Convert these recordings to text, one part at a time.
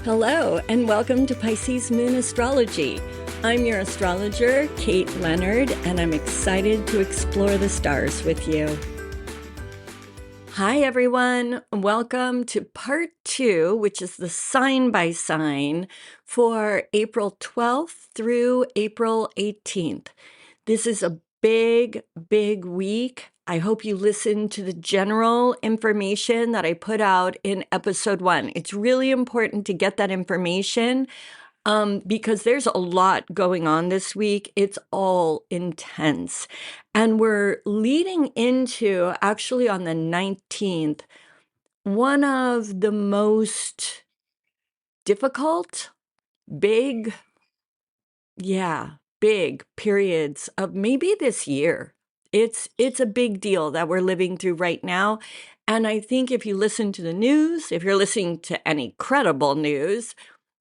Hello, and welcome to Pisces Moon Astrology. I'm your astrologer, Kate Leonard, and I'm excited to explore the stars with you. Hi, everyone. Welcome to part 2, which is the sign by sign for April 12th through April 18th. This is a big week. I hope you listen to the general information that I put out in episode 1. It's really important to get that information because there's a lot going on this week. It's all intense. And we're leading into, actually on the 19th, one of the most difficult, big periods of maybe this year. It's a big deal that we're living through right now. And I think if you listen to the news, if you're listening to any credible news,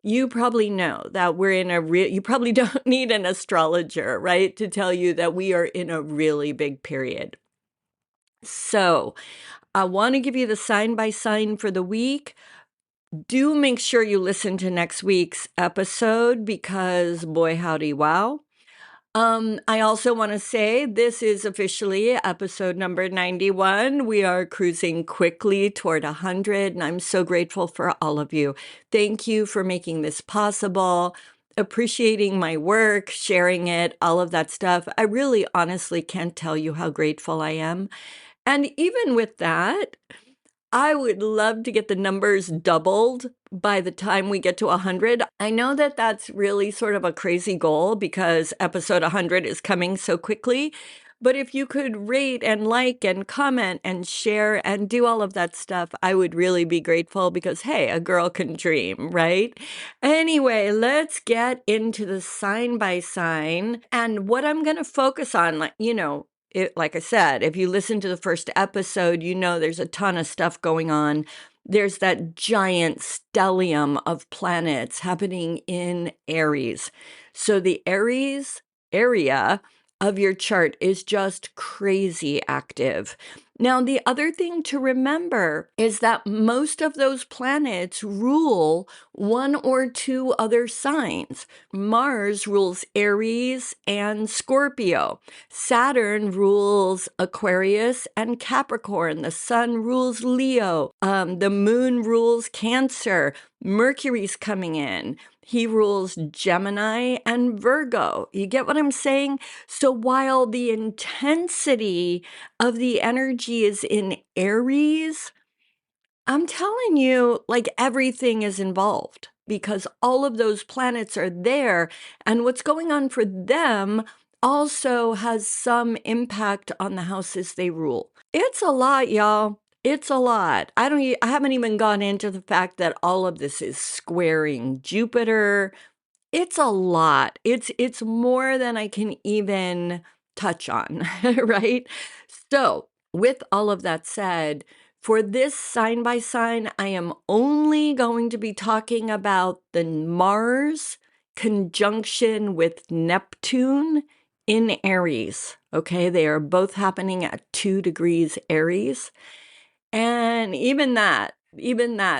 you probably know that we're in you probably don't need an astrologer, right, to tell you that we are in a really big period. So I want to give you the sign by sign for the week. Do make sure you listen to next week's episode because boy, howdy, wow. I also want to say this is officially episode number 91. We are cruising quickly toward 100, and I'm so grateful for all of you. Thank you for making this possible, appreciating my work, sharing it, all of that stuff. I really honestly can't tell you how grateful I am. And even with that, I would love to get the numbers doubled by the time we get to 100. I know that that's really sort of a crazy goal because episode 100 is coming so quickly. But if you could rate and like and comment and share and do all of that stuff, I would really be grateful because, hey, a girl can dream, right? Anyway, let's get into the sign by sign. And what I'm going to focus on, like I said, if you listen to the first episode, you know there's a ton of stuff going on. There's that giant stellium of planets happening in Aries. So the Aries area of your chart is just crazy active. Now, the other thing to remember is that most of those planets rule one or two other signs. Mars rules Aries and Scorpio. Saturn rules Aquarius and Capricorn. The sun rules Leo. The moon rules Cancer. Mercury's coming in. He rules Gemini and Virgo. You get what I'm saying? So while the intensity of the energy is in Aries, I'm telling you, like everything is involved because all of those planets are there. And what's going on for them also has some impact on the houses they rule. It's a lot, y'all. It's a lot. I haven't even gone into the fact that all of this is squaring Jupiter. It's a lot. It's more than I can even touch on, right? So, with all of that said, for this sign by sign, I am only going to be talking about the Mars conjunction with Neptune in Aries. Okay, they are both happening at 2 degrees Aries. And even that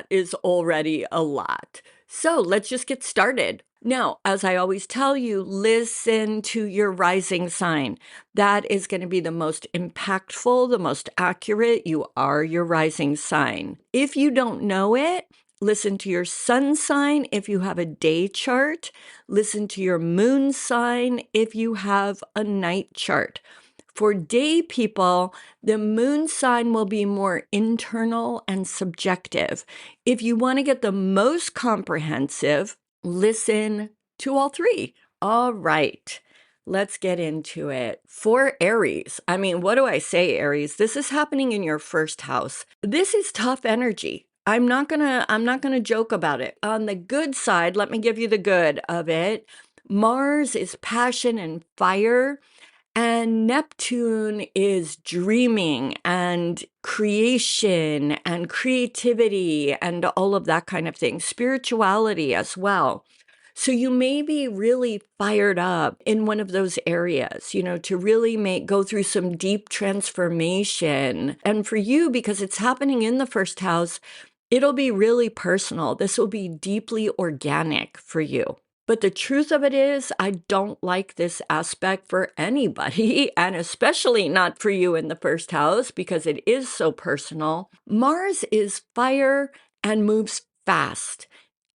is already a lot. So let's just get started. Now, as I always tell you, listen to your rising sign. That is going to be the most impactful, the most accurate. You are your rising sign. If you don't know it, listen to your sun sign if you have a day chart. Listen to your moon sign if you have a night chart. For day people, the moon sign will be more internal and subjective. If you want to get the most comprehensive, listen to all three. All right, let's get into it. For Aries, what do I say, Aries? This is happening in your first house. This is tough energy. I'm not gonna joke about it. On the good side, let me give you the good of it. Mars is passion and fire. And Neptune is dreaming and creation and creativity and all of that kind of thing, spirituality as well. So you may be really fired up in one of those areas, to really go through some deep transformation. And for you, because it's happening in the first house, It'll be really personal. This will be deeply organic for you. But the truth of it is, I don't like this aspect for anybody, and especially not for you in the first house because it is so personal. Mars is fire and moves fast.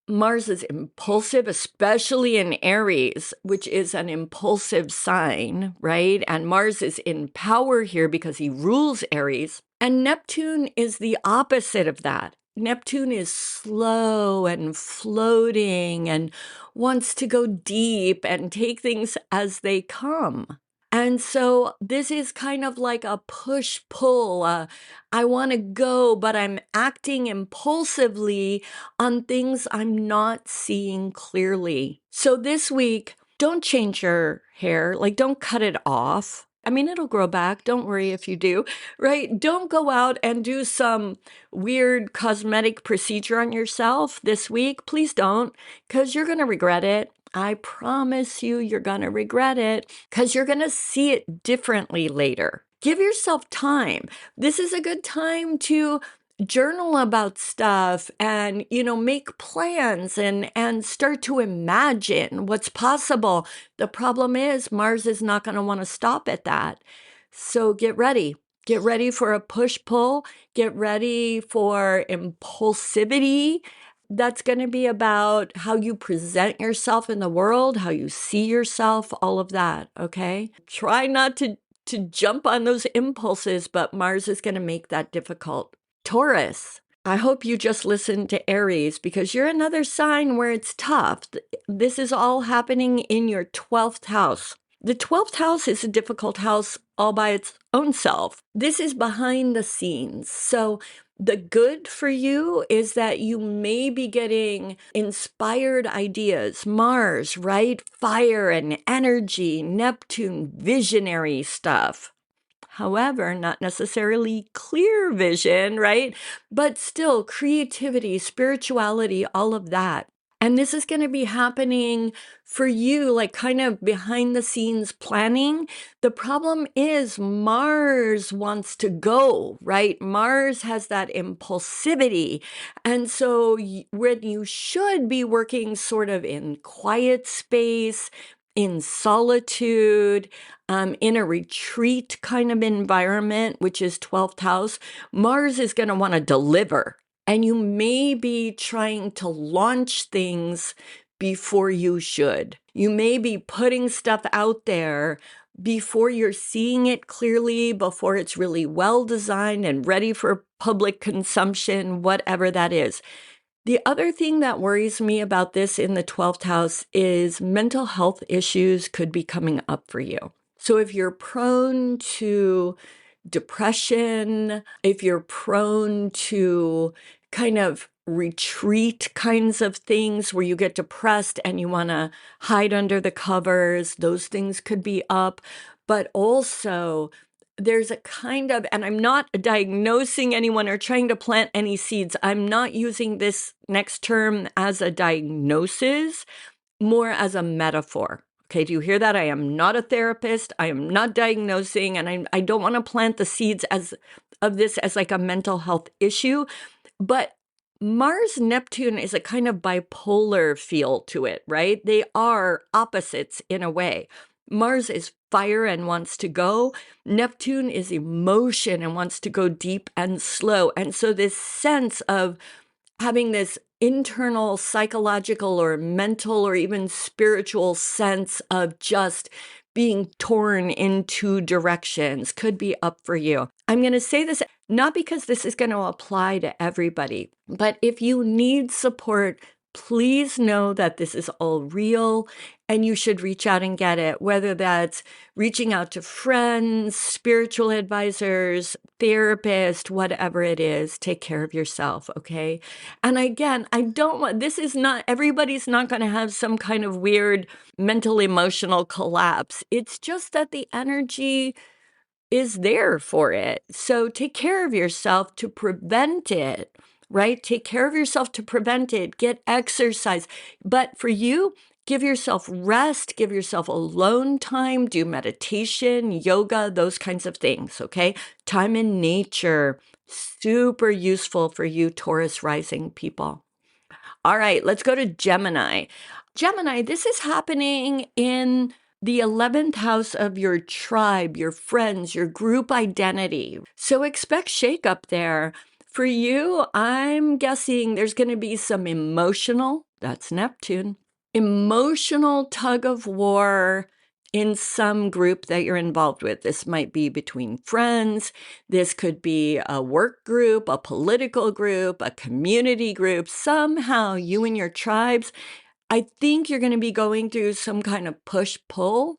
Mars is impulsive, especially in Aries, which is an impulsive sign, right? And Mars is in power here because he rules Aries. And Neptune is the opposite of that. Neptune is slow and floating and wants to go deep and take things as they come. And so this is kind of like a push-pull. I want to go, but I'm acting impulsively on things I'm not seeing clearly. So this week, don't change your hair. Like, don't cut it off. I mean, it'll grow back. Don't worry if you do, right? Don't go out and do some weird cosmetic procedure on yourself this week. Please don't, because you're going to regret it. I promise you, you're going to regret it because you're going to see it differently later. Give yourself time. This is a good time to journal about stuff and, make plans and start to imagine what's possible. The problem is Mars is not going to want to stop at that. So get ready. Get ready for a push-pull. Get ready for impulsivity. That's going to be about how you present yourself in the world, how you see yourself, all of that, okay? Try not to jump on those impulses, but Mars is going to make that difficult. Taurus, I hope you just listened to Aries because you're another sign where it's tough. This is all happening in your 12th house. The 12th house is a difficult house all by its own self. This is behind the scenes. So the good for you is that you may be getting inspired ideas. Mars, right? Fire and energy, Neptune, visionary stuff. However, not necessarily clear vision, right? But still creativity, spirituality, all of that. And this is going to be happening for you, like kind of behind the scenes planning. The problem is Mars wants to go, right? Mars has that impulsivity. And so when you should be working sort of in quiet space, in solitude, in a retreat kind of environment, which is 12th house, Mars is going to want to deliver. And you may be trying to launch things before you should. You may be putting stuff out there before you're seeing it clearly, before it's really well designed and ready for public consumption, whatever that is. The other thing that worries me about this in the 12th house is mental health issues could be coming up for you. So if you're prone to depression, if you're prone to kind of retreat kinds of things where you get depressed and you want to hide under the covers, those things could be up. But also, there's a kind of, and I'm not diagnosing anyone or trying to plant any seeds. I'm not using this next term as a diagnosis, more as a metaphor. Okay, do you hear that? I am not a therapist. I am not diagnosing, and I don't want to plant the seeds of this as like a mental health issue. But Mars Neptune is a kind of bipolar feel to it, right? They are opposites in a way. Mars is fire and wants to go. Neptune is emotion and wants to go deep and slow. And so this sense of having this internal psychological or mental or even spiritual sense of just being torn in two directions could be up for you. I'm going to say this not because this is going to apply to everybody, but if you need support, please know that this is all real and you should reach out and get it, whether that's reaching out to friends, spiritual advisors, therapists, whatever it is. Take care of yourself, okay? And again, I don't want, this is not, everybody's not going to have some kind of weird mental emotional collapse. It's just that the energy is there for it. So take care of yourself to prevent it, right? Take care of yourself to prevent it. Get exercise. But for you, give yourself rest, give yourself alone time, do meditation, yoga, those kinds of things, okay? Time in nature, Super useful for you Taurus rising people. All right, let's go to Gemini. Gemini, this is happening in the 11th house of your tribe, your friends, your group identity. So expect shakeup there. For you, I'm guessing there's going to be some emotional, that's Neptune, emotional tug of war in some group that you're involved with. This might be between friends. This could be a work group, a political group, a community group. Somehow you and your tribes, I think you're going to be going through some kind of push-pull.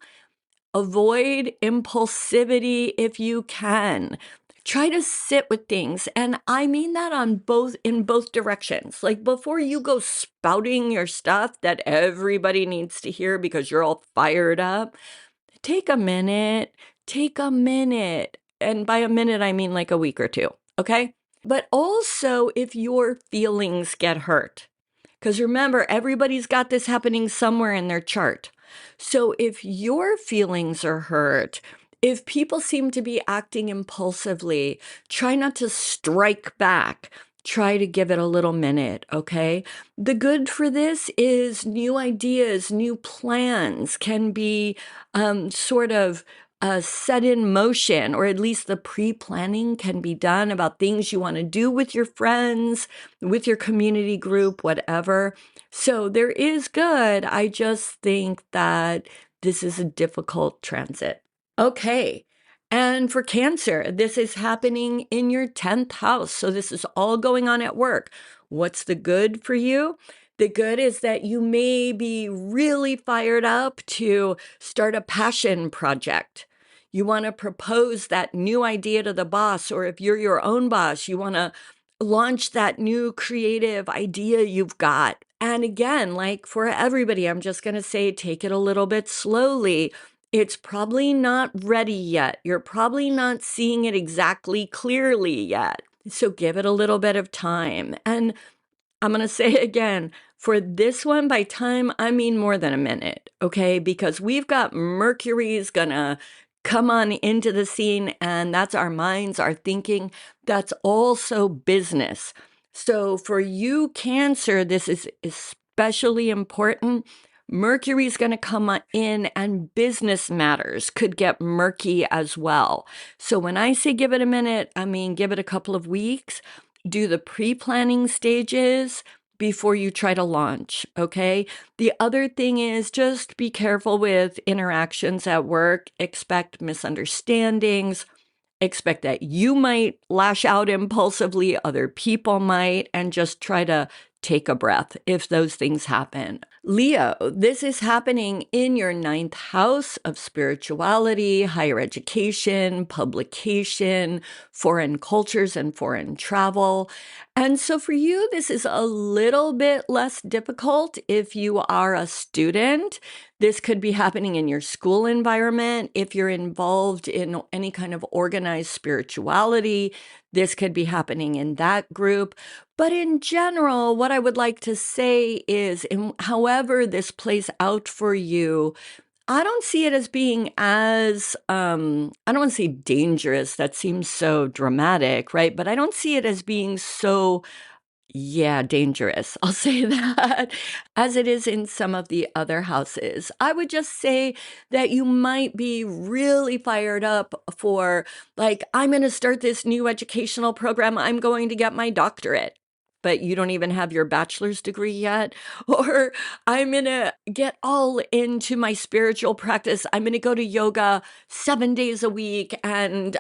Avoid impulsivity if you can. Try to sit with things. And I mean that in both directions. Like before you go spouting your stuff that everybody needs to hear because you're all fired up, take a minute. And by a minute, I mean like a week or two. Okay. But also if your feelings get hurt, because remember, everybody's got this happening somewhere in their chart. So if your feelings are hurt, if people seem to be acting impulsively, try not to strike back. Try to give it a little minute, okay? The good for this is new ideas, new plans can be sort of set in motion, or at least the pre-planning can be done about things you want to do with your friends, with your community group, whatever. So there is good. I just think that this is a difficult transit. Okay. And for Cancer, this is happening in your 10th house. So this is all going on at work. What's the good for you? The good is that you may be really fired up to start a passion project. You want to propose that new idea to the boss, or if you're your own boss, you want to launch that new creative idea you've got. And again, like for everybody, I'm just going to say, take it a little bit slowly. It's probably not ready yet. You're probably not seeing it exactly clearly yet. So give it a little bit of time. And I'm going to say again, for this one, by time, I mean more than a minute, okay? Because we've got Mercury's going to come on into the scene, and that's our minds, our thinking. That's also business. So for you, Cancer, this is especially important. Mercury's going to come in, and business matters could get murky as well. So when I say give it a minute, I mean give it a couple of weeks. Do the pre-planning stages before you try to launch, okay? The other thing is just be careful with interactions at work. Expect misunderstandings. Expect that you might lash out impulsively, other people might, and just try to take a breath if those things happen. Leo, this is happening in your 9th house of spirituality, higher education, publication, foreign cultures, and foreign travel. And so for you, this is a little bit less difficult if you are a student. This could be happening in your school environment. If you're involved in any kind of organized spirituality, this could be happening in that group. But in general, what I would like to say is, however this plays out for you, I don't see it as being as, I don't want to say dangerous. That seems so dramatic, right? But I don't see it as being so dangerous. I'll say that, as it is in some of the other houses. I would just say that you might be really fired up for, like, I'm going to start this new educational program. I'm going to get my doctorate, but you don't even have your bachelor's degree yet. Or I'm going to get all into my spiritual practice. I'm going to go to yoga 7 days a week and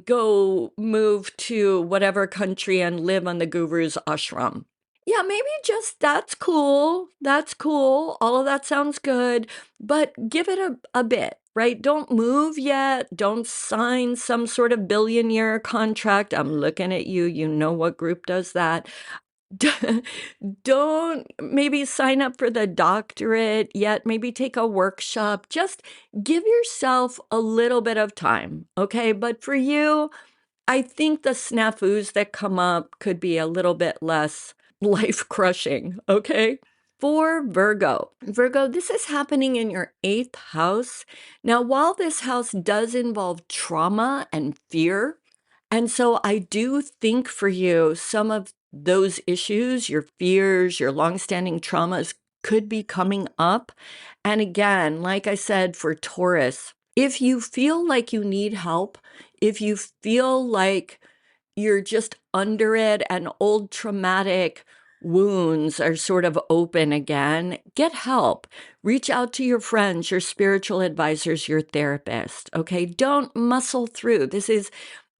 go move to whatever country and live on the guru's ashram. Yeah, maybe just that's cool. That's cool. All of that sounds good, but give it a bit, right? Don't move yet. Don't sign some sort of billionaire contract. I'm looking at you. You know what group does that. Don't maybe sign up for the doctorate yet. Maybe take a workshop. Just give yourself a little bit of time, okay? But for you, I think the snafus that come up could be a little bit less life-crushing, okay? For Virgo, this is happening in your 8th house. Now, while this house does involve trauma and fear, And so I do think for you, some of those issues, your fears, your longstanding traumas could be coming up. And again, like I said, for Taurus, if you feel like you need help, if you feel like you're just under it and old traumatic wounds are sort of open again, get help. Reach out to your friends, your spiritual advisors, your therapist. Okay. Don't muscle through.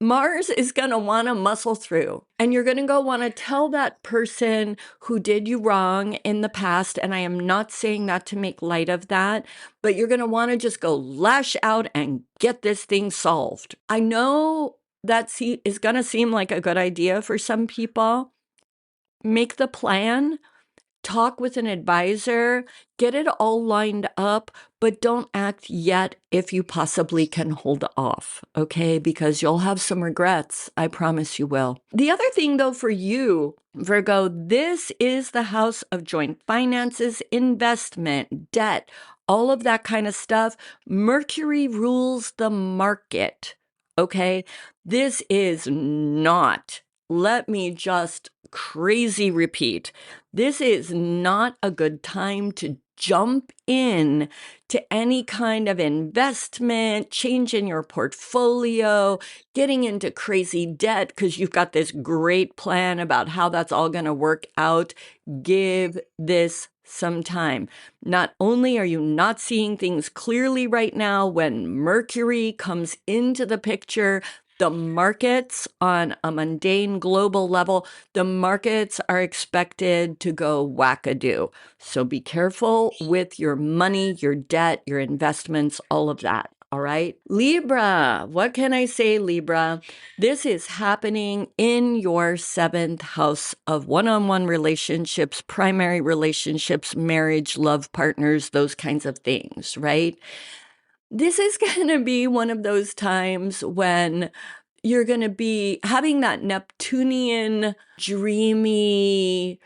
Mars is going to want to muscle through, and you're going to go want to tell that person who did you wrong in the past. And I am not saying that to make light of that, but you're going to want to just go lash out and get this thing solved. I know that is going to seem like a good idea for some people. Make the plan. Talk with an advisor, get it all lined up, but don't act yet if you possibly can hold off, okay? Because you'll have some regrets. I promise you will. The other thing, though, for you, Virgo, this is the house of joint finances, investment, debt, all of that kind of stuff. Mercury rules the market, okay? This is not, let me just crazy repeat, this is not a good time to jump in to any kind of investment, change in your portfolio, getting into crazy debt because you've got this great plan about how that's all going to work out. Give this some time. Not only are you not seeing things clearly right now, when Mercury comes into the picture, the markets on a mundane global level, the markets are expected to go wackadoo. So be careful with your money, your debt, your investments, all of that. All right. Libra, what can I say, Libra? This is happening in your 7th house of one-on-one relationships, primary relationships, marriage, love partners, those kinds of things, right? This is going to be one of those times when you're going to be having that Neptunian, dreamy,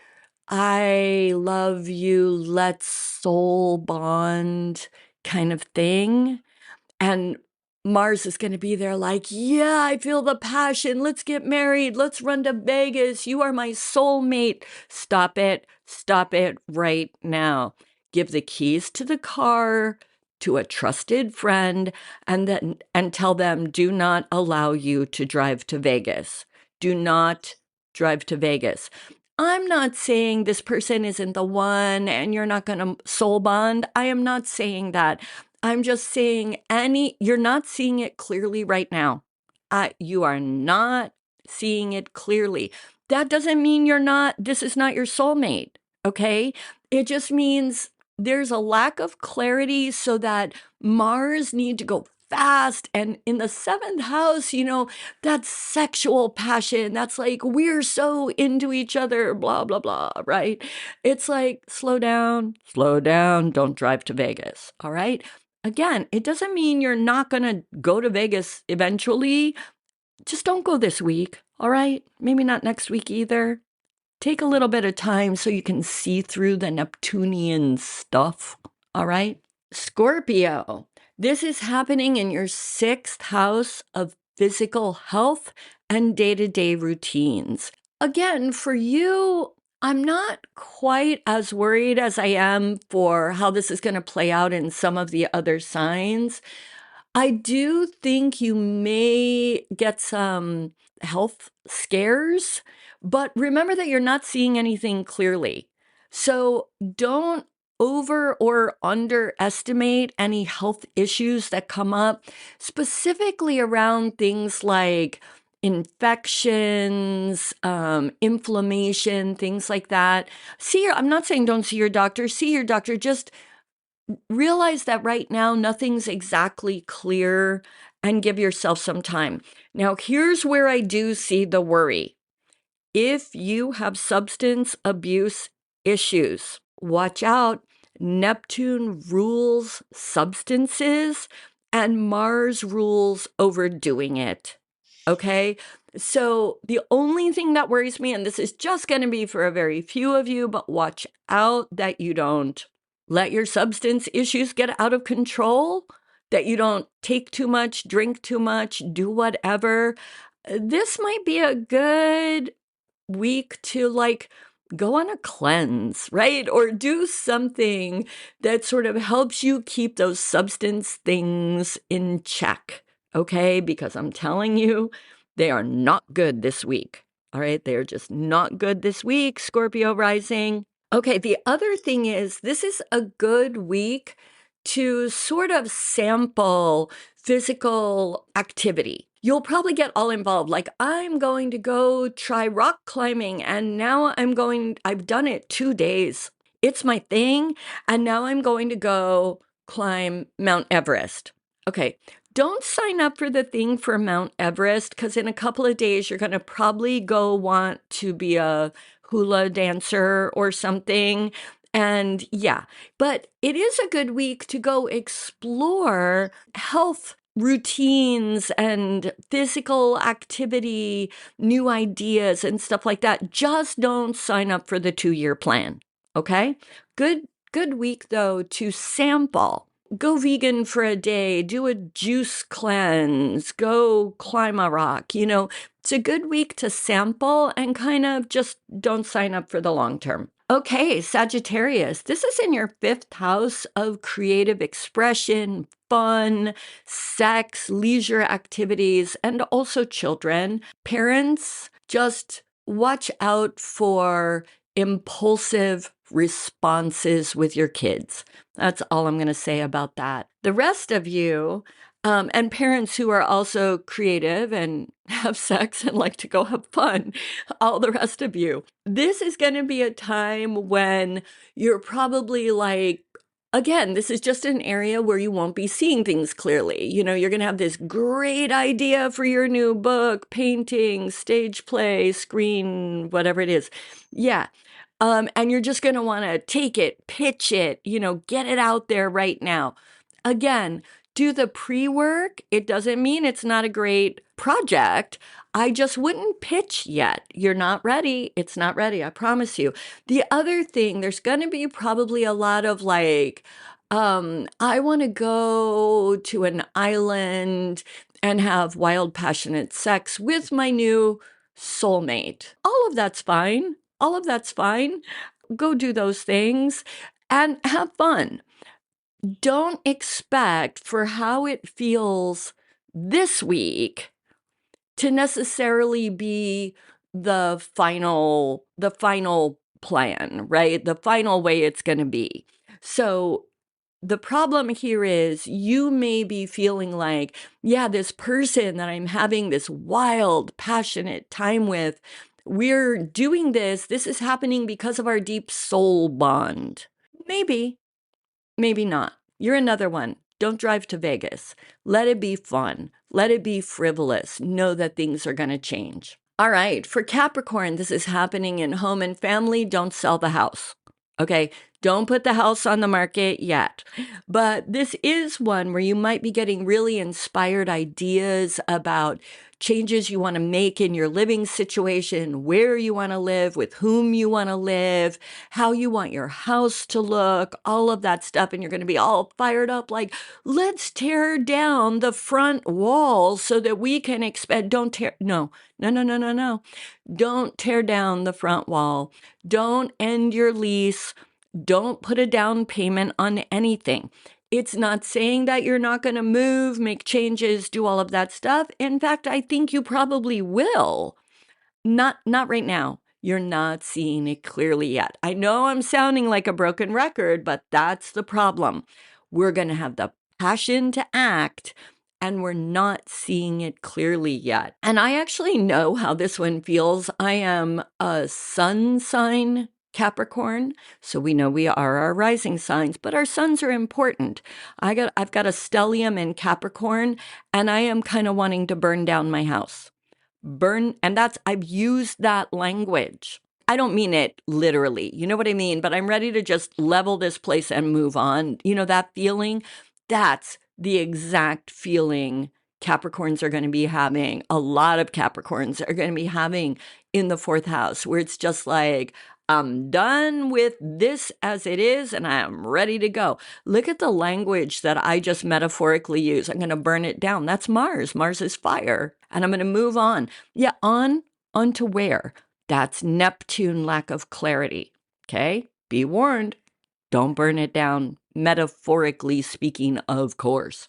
I love you, let's soul bond kind of thing. And Mars is going to be there like, yeah, I feel the passion. Let's get married. Let's run to Vegas. You are my soulmate. Stop it. Stop it right now. Give the keys to the car to a trusted friend and tell them, do not allow you to drive to Vegas. Do not drive to Vegas. I'm not saying this person isn't the one and you're not going to soul bond. I am not saying that. I'm just saying you're not seeing it clearly right now. You are not seeing it clearly. That doesn't mean this is not your soulmate, okay? It just means there's a lack of clarity so that Mars need to go fast. And in the 7th house, that sexual passion, that's like, we're so into each other, blah, blah, blah, right? It's like, slow down, don't drive to Vegas, all right? Again, it doesn't mean you're not going to go to Vegas eventually. Just don't go this week, all right? Maybe not next week either. Take a little bit of time so you can see through the Neptunian stuff, all right? Scorpio, this is happening in your 6th house of physical health and day-to-day routines. Again, for you, I'm not quite as worried as I am for how this is going to play out in some of the other signs. I do think you may get some health scares, but remember that you're not seeing anything clearly. So don't over or underestimate any health issues that come up, specifically around things like infections, inflammation, things like that. I'm not saying don't see your doctor, see your doctor, just realize that right now nothing's exactly clear and give yourself some time. Now, here's where I do see the worry. If you have substance abuse issues, watch out. Neptune rules substances and Mars rules overdoing it. Okay? So the only thing that worries me, and this is just going to be for a very few of you, but watch out that you don't let your substance issues get out of control, that you don't take too much, drink too much, do whatever. This might be a good week to like go on a cleanse, right? Or do something that sort of helps you keep those substance things in check, okay? Because I'm telling you, they are not good this week. All right, they are just not good this week, Scorpio rising. Okay, the other thing is this is a good week to sort of sample physical activity. You'll probably get all involved. Like, I'm going to go try rock climbing, and now I've done it 2 days. It's my thing, and now I'm going to go climb Mount Everest. Okay, don't sign up for the thing for Mount Everest because in a couple of days, you're going to probably go want to be a hula dancer or something. And yeah, but it is a good week to go explore health routines and physical activity, new ideas and stuff like that. Just don't sign up for the 2-year plan. Okay? Good week though to sample. Go vegan for a day, do a juice cleanse, go climb a rock. It's a good week to sample and kind of just don't sign up for the long term. Okay, Sagittarius, this is in your 5th house of creative expression, fun, sex, leisure activities, and also children. Parents, just watch out for impulsive responses with your kids. That's all I'm going to say about that. The rest of you, and parents who are also creative and have sex and like to go have fun, all the rest of you, this is going to be a time when you're probably like, again, this is just an area where you won't be seeing things clearly. You're going to have this great idea for your new book, painting, stage play, screen, whatever it is. Yeah. And you're just going to want to take it, pitch it, get it out there right now. Again, do the pre-work. It doesn't mean it's not a great project. I just wouldn't pitch yet. You're not ready. It's not ready. I promise you. The other thing, there's going to be probably a lot of like, I want to go to an island and have wild, passionate sex with my new soulmate. All of that's fine. All of that's fine. Go do those things and have fun. Don't expect for how it feels this week to necessarily be the final plan, right? The final way it's going to be. So the problem here is you may be feeling like, yeah, this person that I'm having this wild, passionate time with, we're doing this. This is happening because of our deep soul bond. Maybe not. You're another one. Don't drive to Vegas. Let it be fun. Let it be frivolous. Know that things are going to change. All right. For Capricorn, this is happening in home and family. Don't sell the house. Okay. Don't put the house on the market yet. But this is one where you might be getting really inspired ideas about changes you want to make in your living situation, where you want to live, with whom you want to live, how you want your house to look, all of that stuff. And you're going to be all fired up like, let's tear down the front wall so that we can expect, no. Don't tear down the front wall. Don't end your lease. Don't put a down payment on anything. It's not saying that you're not going to move, make changes, do all of that stuff. In fact, I think you probably will. Not right now. You're not seeing it clearly yet. I know I'm sounding like a broken record, but that's the problem. We're going to have the passion to act, and we're not seeing it clearly yet. And I actually know how this one feels. I am a sun sign Capricorn, so we know we are our rising signs, but our suns are important. I've got a stellium in Capricorn, and I am kind of wanting to burn down my house. And I've used that language. I don't mean it literally, you know what I mean? But I'm ready to just level this place and move on. That feeling, that's the exact feeling Capricorns are going to be having. A lot of Capricorns are going to be having in the 4th house, where it's just like, I'm done with this as it is, and I am ready to go. Look at the language that I just metaphorically use. I'm going to burn it down. That's Mars. Mars is fire. And I'm going to move on. Yeah, on to where? That's Neptune, lack of clarity. Okay? Be warned. Don't burn it down, metaphorically speaking, of course.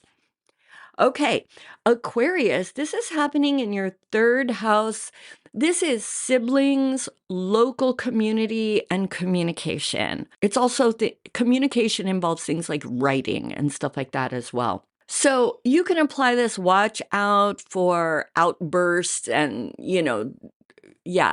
Okay, Aquarius, this is happening in your third house. This is siblings, local community, and communication. It's also communication involves things like writing and stuff like that as well. So you can apply this, watch out for outbursts and,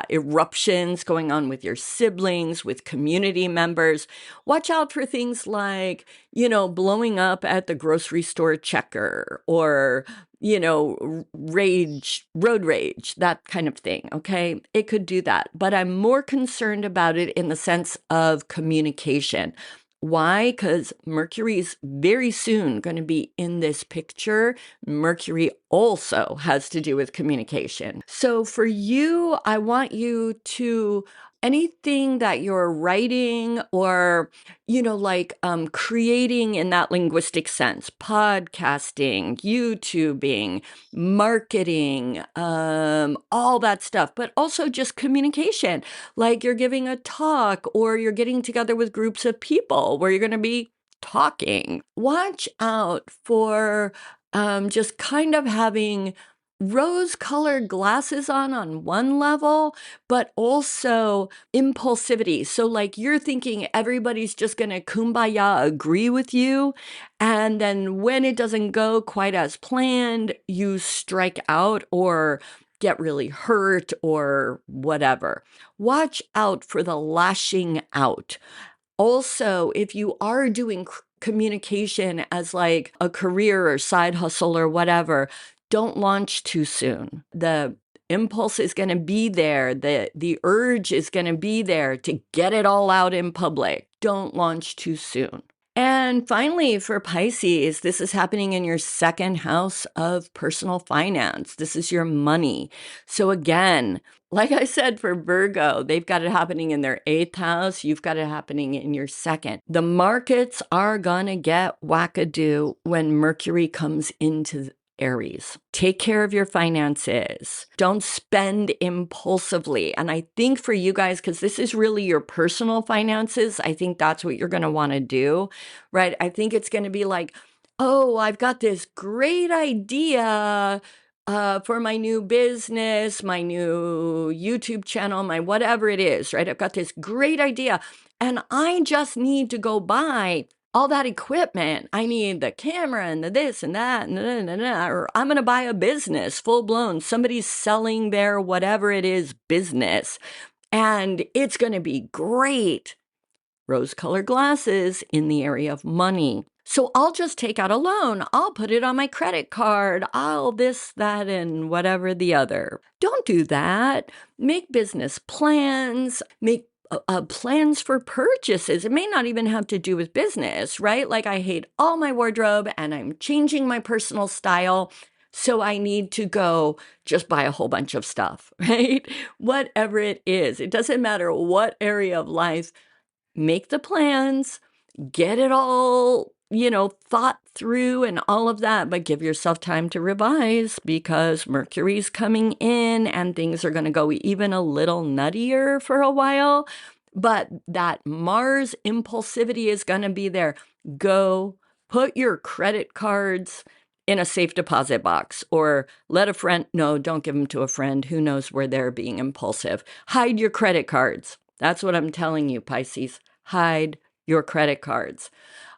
eruptions going on with your siblings, with community members. Watch out for things like, blowing up at the grocery store checker or, road rage, that kind of thing. Okay. It could do that. But I'm more concerned about it in the sense of communication. Why? Because Mercury's very soon going to be in this picture. Mercury also has to do with communication. So for you, I want you to anything that you're writing or, creating in that linguistic sense, podcasting, YouTubing, marketing, all that stuff, but also just communication. Like you're giving a talk or you're getting together with groups of people where you're going to be talking. Watch out for just kind of having rose-colored glasses on one level, but also impulsivity. So like you're thinking everybody's just going to kumbaya agree with you. And then when it doesn't go quite as planned, you strike out or get really hurt or whatever. Watch out for the lashing out. Also, if you are doing communication as like a career or side hustle or whatever, don't launch too soon. The impulse is going to be there. The urge is going to be there to get it all out in public. Don't launch too soon. And finally, for Pisces, this is happening in your second house of personal finance. This is your money. So again, like I said for Virgo, they've got it happening in their eighth house. You've got it happening in your second. The markets are going to get wackadoo when Mercury comes into Aries. Take care of your finances. Don't spend impulsively. And I think for you guys, because this is really your personal finances, I think that's what you're going to want to do, right? I think it's going to be like, oh, I've got this great idea for my new business, my new YouTube channel, my whatever it is, right? I've got this great idea and I just need to go buy all that equipment. I need the camera and the this and that, or I'm going to buy a business full blown. Somebody's selling their whatever it is business and it's going to be great. Rose-colored glasses in the area of money. So I'll just take out a loan. I'll put it on my credit card. I'll this, that, and whatever the other. Don't do that. Make business plans. Make plans for purchases. It may not even have to do with business, right? Like I hate all my wardrobe and I'm changing my personal style. So I need to go just buy a whole bunch of stuff, right? Whatever it is. It doesn't matter what area of life. Make the plans, get it all, thought through and all of that, but give yourself time to revise because Mercury's coming in and things are going to go even a little nuttier for a while. But that Mars impulsivity is going to be there. Go put your credit cards in a safe deposit box or let a friend, no, don't give them to a friend. Who knows where they're being impulsive. Hide your credit cards. That's what I'm telling you, Pisces. Hide your credit cards.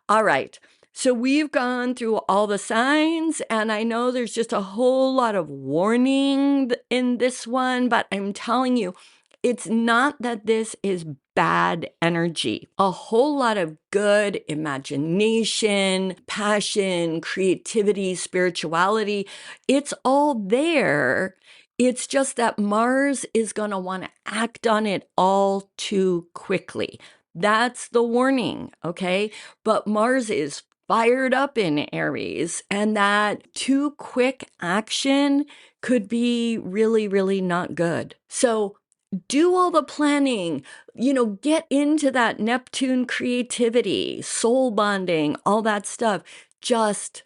All right. So we've gone through all the signs, and I know there's just a whole lot of warning in this one, but I'm telling you, it's not that this is bad energy. A whole lot of good imagination, passion, creativity, spirituality, it's all there. It's just that Mars is going to want to act on it all too quickly. That's the warning, okay? But Mars is fired up in Aries, and that too quick action could be really, really not good. So do all the planning, get into that Neptune creativity, soul bonding, all that stuff. Just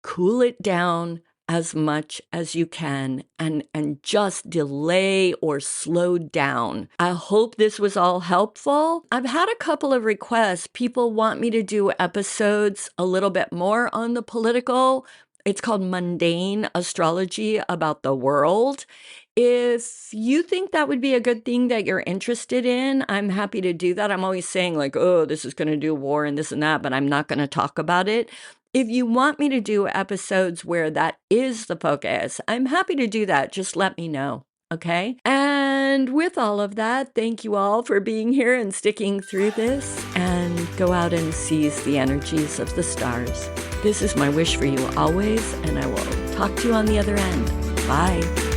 cool it down as much as you can and just delay or slow down. I hope this was all helpful. I've had a couple of requests. People want me to do episodes a little bit more on the political. It's called Mundane Astrology about the world. If you think that would be a good thing that you're interested in, I'm happy to do that. I'm always saying like, oh, this is going to do war and this and that, but I'm not going to talk about it. If you want me to do episodes where that is the focus, I'm happy to do that. Just let me know, okay? And with all of that, thank you all for being here and sticking through this, and go out and seize the energies of the stars. This is my wish for you always, and I will talk to you on the other end. Bye.